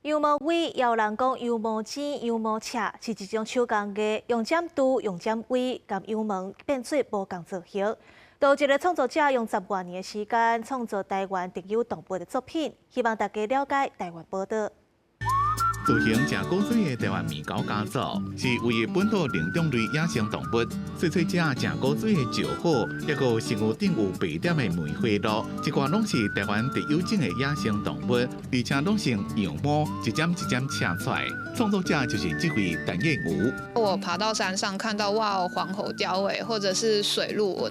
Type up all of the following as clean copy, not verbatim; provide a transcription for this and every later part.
羊毛尾，也有人讲羊毛剪、羊毛尺，是一种手工艺，用剪刀、用剪尾，将羊毛变做无同造型。有一个创作者用10多年的时间创作台湾特有动物的作品，希望大家了解台湾宝岛。 自行正古水的台湾面狗家族，是唯一本土灵长类野生动物。水水者正古水的石虎，还有身躯顶有白点的梅花鹿，这寡拢是台湾特有种的野生动物，而且拢是羊毛一点一点切出来。创作者就是这位陈叶牛。我爬到山上看到哇，黄喉貂尾或者是水鹿，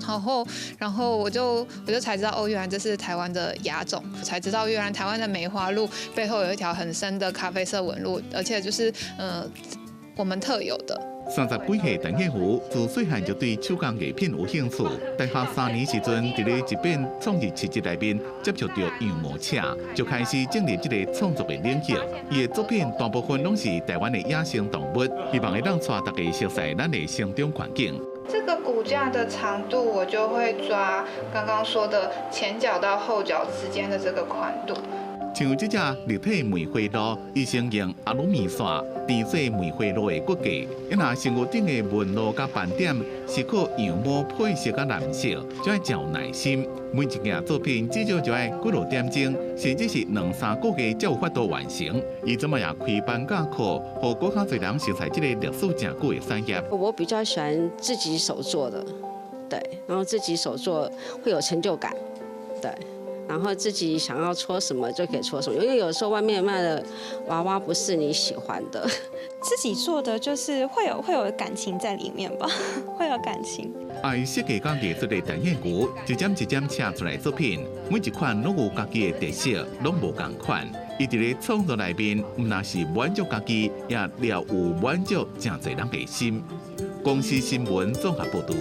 然后我就才知道哦，原来这是台湾的亚种，才知道原来台湾的梅花鹿背后有一条很深的咖啡色纹路。 而且就是我们特有的。30几岁陈叶湖自细汉就对手工艺品有兴趣。大学3年时阵，伫咧一本创意市集内面接触到羊毛尺，就开始进入这个创作的领域。伊的作品大部分拢是台湾的野生动物，希望会让带大家熟悉咱的生长环境。 这个骨架的长度，我就会抓刚刚说的前脚到后脚之间的这个宽度。 像这只立体梅花鹿，伊先用阿鲁米线填做梅花鹿的骨架，一那身躯顶的纹路甲斑点是靠羊毛配色甲蓝色，就要较耐心。每一件作品至少就要几落点钟，甚至是2、3个月才有法度完成。伊怎么也开班教课，互更较侪人熟悉这个历史真久的产业。我比较喜欢自己手做的，对，然后自己手做会有成就感，对。 然后自己想要戳什么就可以戳什么，因为有时候外面卖的娃娃不是你喜欢的。自己做的就是会有感情在里面吧，会有感情。爱设计甲艺术的陈叶牛，一点一点切出来作品，每一款拢有家己的特色，拢无同款。伊伫咧创作内面，毋但是满足家己，也了有满足真侪人的心。公司新闻综合报道。